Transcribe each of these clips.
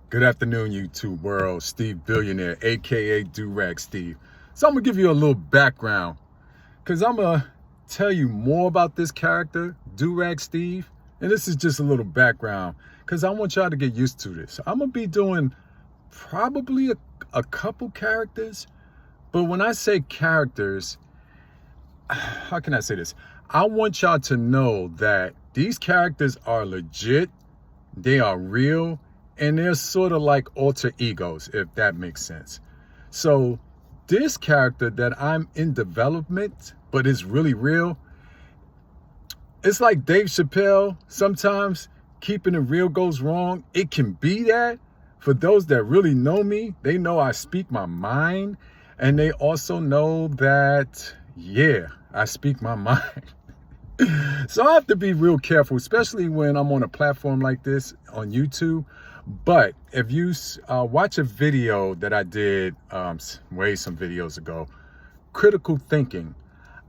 Good afternoon, YouTube world. Steve Billionaire, aka Durag Steve. So I'm gonna give you a little background because I'm gonna tell you more about this character, Durag Steve. And this is just a little background because I want y'all to get used to this. I'm gonna be doing probably a couple characters, but when I say characters, how can I say this? I want y'all to know that these characters are legit, they are real, and they're sort of like alter egos, if that makes sense. So this character that I'm in development, but is really real, it's like Dave Chappelle. Sometimes keeping it real goes wrong. It can be that. For those that really know me, they know I speak my mind, and they also know that, yeah, I speak my mind. So I have to be real careful, especially when I'm on a platform like this on YouTube. But if you watch a video that I did some videos ago, critical thinking,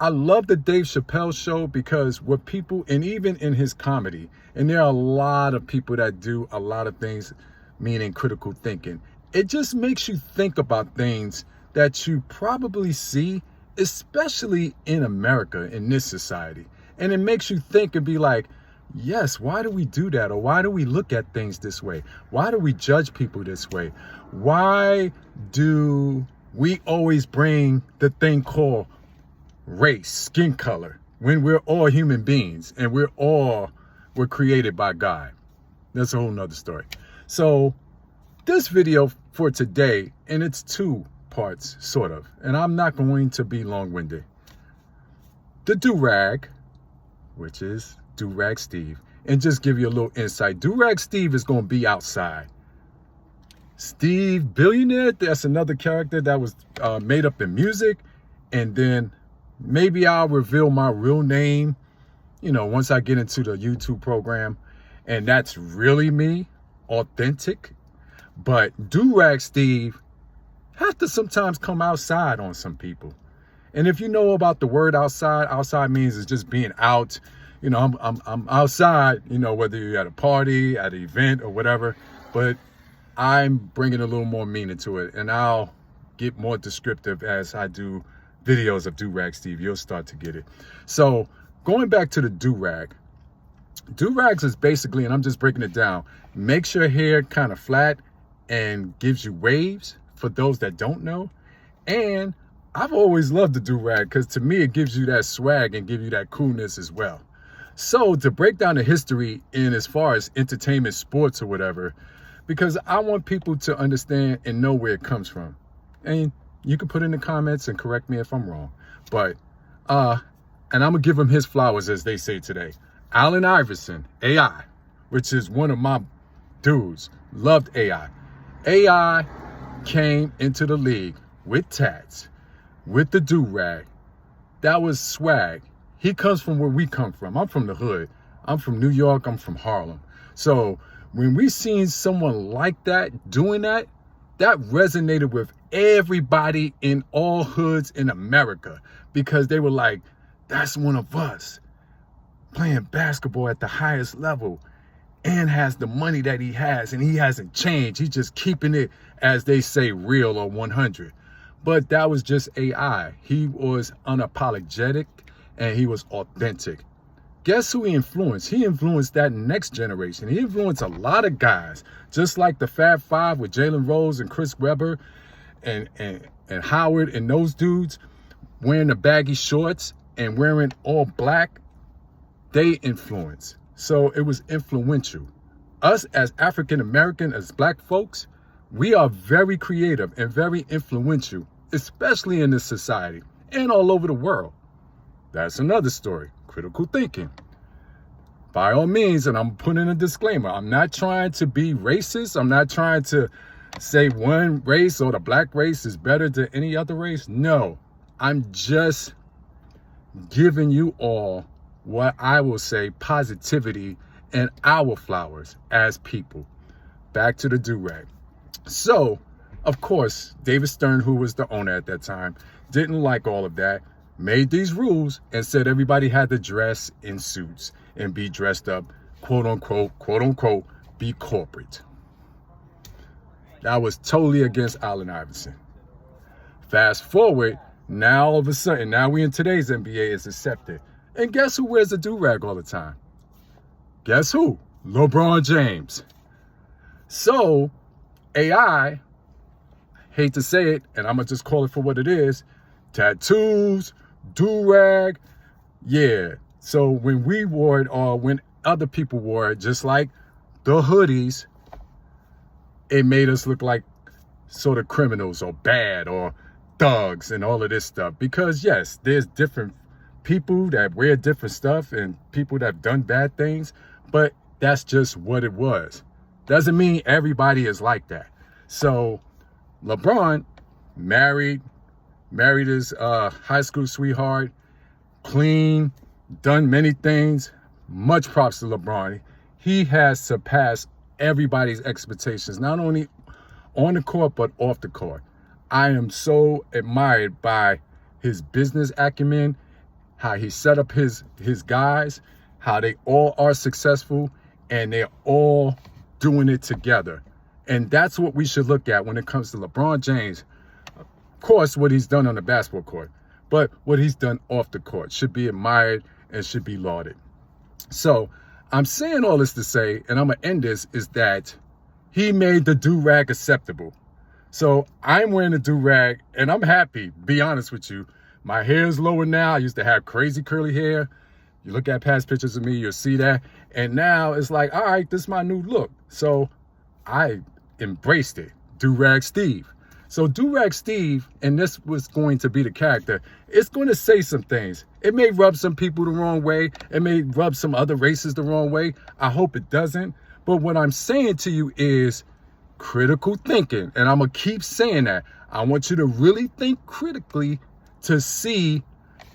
I love the Dave Chappelle show because what people, and even in his comedy, and there are a lot of people that do a lot of things, meaning critical thinking. It just makes you think about things that you probably see, especially in America, in this society. And it makes you think and be like, yes, why do we do that? Or why do we look at things this way? Why do we judge people this way? Why do we always bring the thing called race, skin color, when we're all human beings and we're created by God? That's a whole nother story. So this video for today, and it's two parts, sort of, and I'm not going to be long-winded. The Durag, which is Durag Steve, and just give you a little insight. Durag Steve is going to be outside. Steve Billionaire, that's another character that was made up in music, and then maybe I'll reveal my real name, once I get into the YouTube program, and that's really me, authentic. But Durag Steve has to sometimes come outside on some people. And if you know about the word outside means it's just being out. I'm outside, whether you're at a party, at an event or whatever, but I'm bringing a little more meaning to it. And I'll get more descriptive as I do videos of Durag Steve. You'll start to get it. So going back to the Durag. Durags is basically, and I'm just breaking it down, makes your hair kind of flat and gives you waves for those that don't know. And I've always loved the Durag because to me, it gives you that swag and give you that coolness as well. So to break down the history in as far as entertainment, sports or whatever, because I want people to understand and know where it comes from. And you can put in the comments and correct me if I'm wrong. But, and I'm going to give him his flowers, as they say today. Allen Iverson, AI, which is one of my dudes, loved AI. AI came into the league with tats, with the Durag. That was swag. He comes from where we come from. I'm from the hood. I'm from New York. I'm from Harlem. So when we seen someone like that doing that, that resonated with everybody in all hoods in America because they were like, that's one of us playing basketball at the highest level and has the money that he has, and he hasn't changed. He's just keeping it, as they say, real or 100. But that was just AI. He was unapologetic and he was authentic. Guess who he influenced? He influenced that next generation. He influenced a lot of guys, just like the Fab Five with Jalen Rose and Chris Webber and Howard and those dudes wearing the baggy shorts and wearing all black. They influence. So it was influential. Us as African American, as black folks, we are very creative and very influential, especially in this society and all over the world. That's another story. Critical thinking. By all means, and I'm putting a disclaimer, I'm not trying to be racist. I'm not trying to say one race or the black race is better than any other race. No, I'm just giving you all what I will say positivity and our flowers as people. Back to the Durag. So, of course, David Stern, who was the owner at that time, didn't like all of that, made these rules and said everybody had to dress in suits and be dressed up, quote unquote, be corporate. That was totally against Allen Iverson. Fast forward, now all of a sudden, now we in today's NBA, is accepted. And guess who wears a do-rag all the time? Guess who? LeBron James. So AI, hate to say it, and I'm gonna just call it for what it is, tattoos, do-rag, yeah. So when we wore it, or when other people wore it, just like the hoodies, it made us look like sort of criminals or bad or thugs and all of this stuff. Because yes, there's different people that wear different stuff and people that have done bad things, but that's just what it was. Doesn't mean everybody is like that. So LeBron married his high school sweetheart, clean, done many things. Much props to LeBron. He has surpassed everybody's expectations, not only on the court, but off the court. I am so admired by his business acumen, how he set up his guys, how they all are successful, and they're all doing it together. And that's what we should look at when it comes to LeBron James. Of course, what he's done on the basketball court, but what he's done off the court should be admired and should be lauded. So I'm saying all this to say, and I'm gonna end this, is that he made the do-rag acceptable. So I'm wearing a do-rag and I'm happy, be honest with you. My hair is lower now. I used to have crazy curly hair. You look at past pictures of me, you'll see that. And now it's like, all right, this is my new look. So I embraced it, Do-Rag Steve. So Do-Rag Steve, and this was going to be the character, it's going to say some things. It may rub some people the wrong way. It may rub some other races the wrong way. I hope it doesn't. But what I'm saying to you is critical thinking. And I'm going to keep saying that. I want you to really think critically to see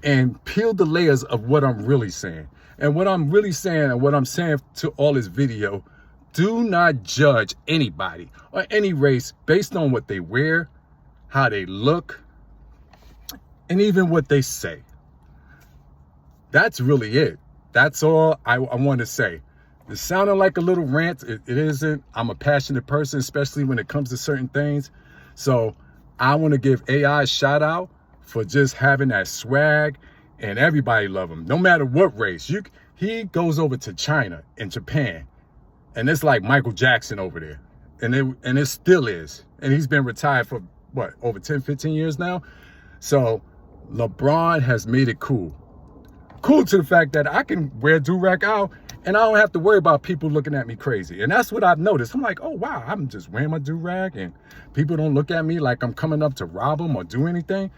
and peel the layers of what I'm really saying. And what I'm really saying, and what I'm saying to all this video, do not judge anybody or any race based on what they wear, how they look, and even what they say. That's really it. That's all I want to say. It sounded like a little rant. It isn't. I'm a passionate person, especially when it comes to certain things. So I want to give AI a shout out for just having that swag, and everybody love him, no matter what race. He goes over to China and Japan, and it's like Michael Jackson over there, and it still is. And he's been retired for what, over 10, 15 years now. So LeBron has made it cool to the fact that I can wear do-rag out and I don't have to worry about people looking at me crazy. And that's what I've noticed. I'm like, oh wow, I'm just wearing my do-rag and people don't look at me like I'm coming up to rob them or do anything.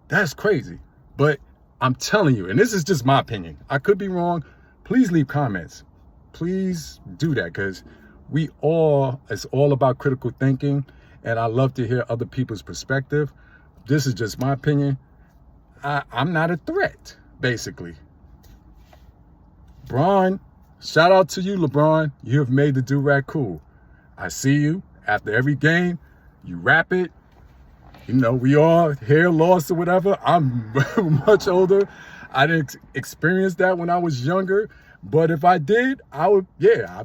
That's crazy. But I'm telling you, and this is just my opinion, I could be wrong. Please leave comments. Please do that, because it's all about critical thinking, and I love to hear other people's perspective. This is just my opinion. I'm not a threat, basically. LeBron, shout out to you, LeBron. You have made the do-rag cool. I see you after every game. You rap it. You know, we all hair loss or whatever. I'm much older. I didn't experience that when I was younger. But if I did, I'd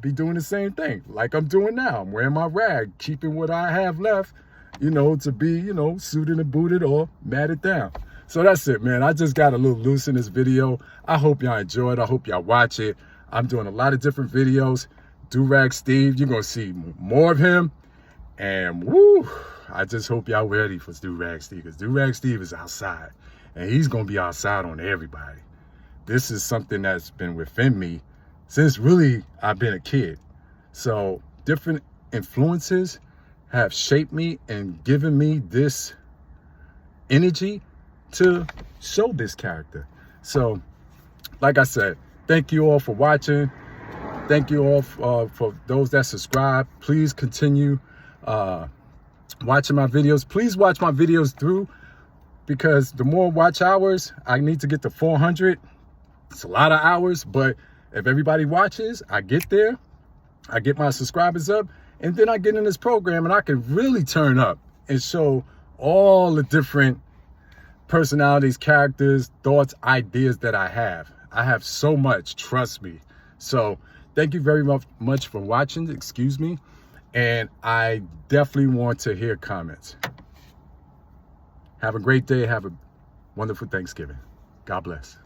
be doing the same thing like I'm doing now. I'm wearing my rag, keeping what I have left, to be, suited and booted or matted down. So that's it, man. I just got a little loose in this video. I hope y'all enjoy it. I hope y'all watch it. I'm doing a lot of different videos. Do-Rag Steve, you're going to see more of him. And woo, I just hope y'all ready for Do-Rag Steve, because Do-Rag Steve is outside. And he's going to be outside on everybody. This is something that's been within me since really I've been a kid. So different influences have shaped me and given me this energy to show this character. So like I said, thank you all for watching. Thank you all for those that subscribe. Please continue watching my videos. Please watch my videos through, because the more watch hours, I need to get to 400. It's a lot of hours, but if everybody watches, I get there, I get my subscribers up, and then I get in this program and I can really turn up and show all the different personalities, characters, thoughts, ideas that I have. I have so much, trust me. So thank you very much for watching, excuse me. And I definitely want to hear comments. Have a great day. Have a wonderful Thanksgiving. God bless.